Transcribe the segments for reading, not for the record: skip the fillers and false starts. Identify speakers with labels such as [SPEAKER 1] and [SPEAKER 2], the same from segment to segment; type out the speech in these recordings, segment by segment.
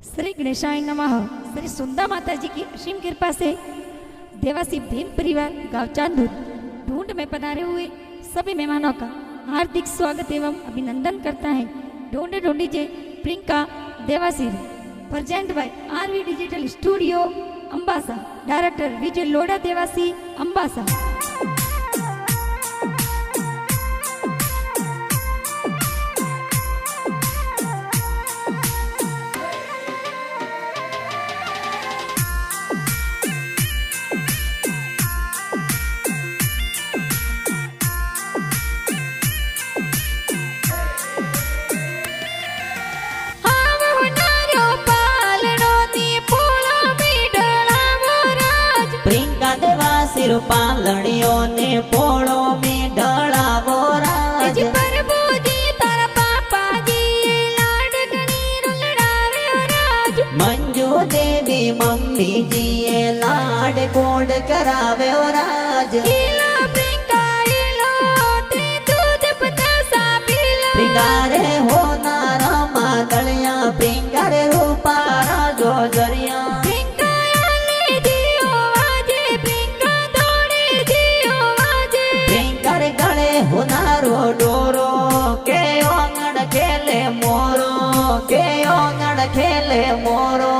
[SPEAKER 1] श्री गणेशाय नमः। श्री सुंदा माता जी की असीम कृपा से देवासी भीम परिवार गांव चांदूर ढूंढ में पधारे हुए सभी मेहमानों का हार्दिक स्वागत एवं अभिनंदन करता है। ढूंढे ढूंढीजे Priyanka Devasi present by RV digital studio Ambasa. Director Vijay Lodha Devasi Ambasa.
[SPEAKER 2] सिर पालड़ियों ने पोड़ो में ढड़ावो राज।
[SPEAKER 1] प्रभु जी तारा पापा जी लाडकनी रुलड़ावे राज।
[SPEAKER 2] मंजू देवी मम्मी जी लाड कोड करावे राज।
[SPEAKER 1] इला प्रिंका इलो ते दूध पतासा पीलो।
[SPEAKER 2] प्रिंगारे हो नारा मादलिया प्रिंगारे हो पारा जो जरिया। हुनारो डोरो के ओंगड़ खेले मोरो के ओंगड़ खेले मोरो।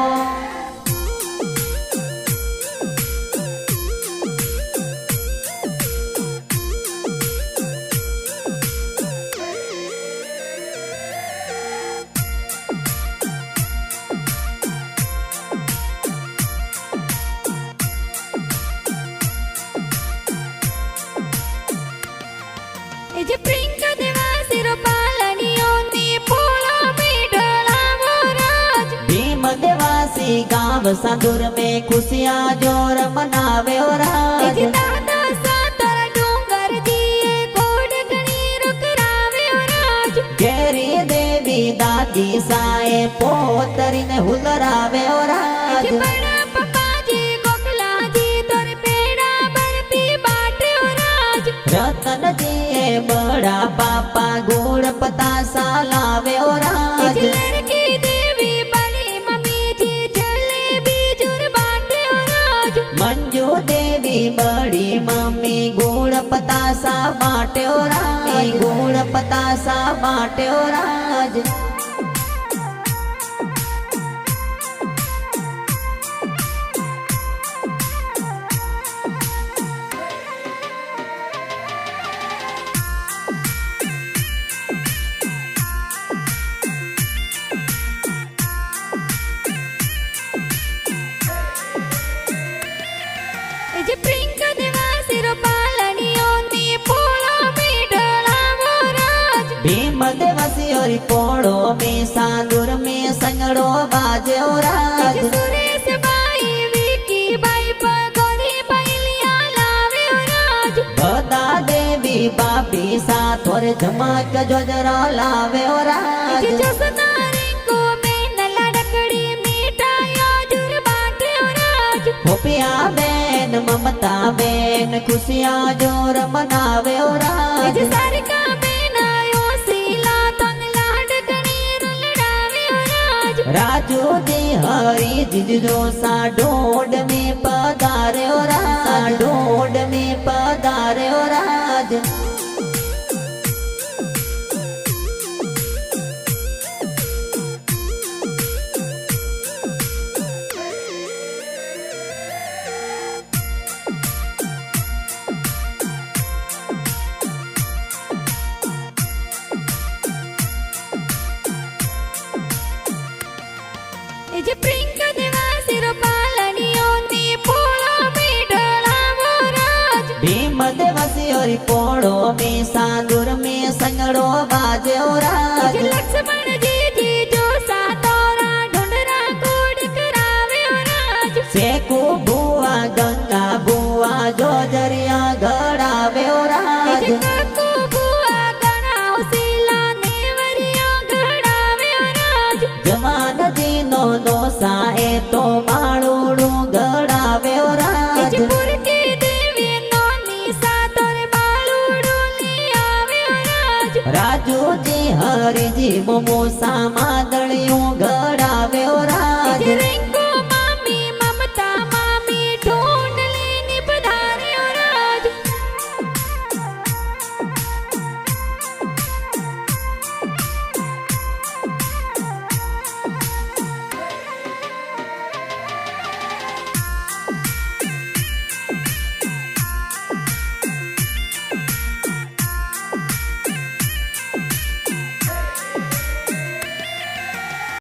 [SPEAKER 1] प्रियंका देवासी पालनियों ने पोड़ो में ढड़ावो राज।
[SPEAKER 2] भीम देवासी गांव सादुर में खुशियां जोर मनावे राज।
[SPEAKER 1] दादा सातर डूंगर दिए कोड गणी रुकरावे राज।
[SPEAKER 2] गेरी देवी दादी साए पोतरी ने हुलरावे राज।
[SPEAKER 1] बड़ा पापा जी गोकला जी तोर पेड़ा बर्फी बाटे राज।
[SPEAKER 2] रतन जी बड़ा पापा गुड़ पतासा लावे राज।
[SPEAKER 1] लड़की देवी बड़ी मम्मी जी जलेबी जुर बाटे राज।
[SPEAKER 2] मंजू देवी बड़ी मम्मी गुड़ पतासा बाटे राज। गुड़ पतासा बाटे राज।
[SPEAKER 1] प्रियंका देवासी पालनियों ने पोड़ो में ढड़ावो राज।
[SPEAKER 2] भीम देवासी और पोड़ो में सादुर में संगड़ो बाजे राज।
[SPEAKER 1] सुरेश बाई विकी बाई पगोरी बैलिया लावे राज।
[SPEAKER 2] बदा देवी बापी साथ और झमक जोजरा लावे राज।
[SPEAKER 1] जसना रिंकू में नला डकड़ी मिठाइयों जुर बाटे राज।
[SPEAKER 2] होपिया बेन ममता बेन खुशियां जोर मनावे राज।
[SPEAKER 1] सरका बेन आयो सीला तन लाडकनी रुलड़ावे राज।
[SPEAKER 2] राजू दी हरी जिजो सा ढोड में पधारे राज। ढोड में पधारे राज।
[SPEAKER 1] प्रियंका देवासी पालनियों ने पोड़ो में ढड़ावो राज।
[SPEAKER 2] भीम देवासी और पोड़ो में सादुर में संगड़ो बाजे राज।
[SPEAKER 1] लक्ष्मण जी जी जो सातोरा ढूंढरा कोड करावे राज।
[SPEAKER 2] सेकू बुआ गंगा बुआ जो जरिया गड़ावे राज।
[SPEAKER 1] काकू बुआ गणाओ सीला नेवरिया गड़ावे राज।
[SPEAKER 2] जमान जी नो साए तो माड़ूड़ू गड़ावे राज।
[SPEAKER 1] पुरकी देवी नोनी सातोर बालूड़ू ले आवे राज।
[SPEAKER 2] राजू जी हरि जी मोमो सामा दड़ियों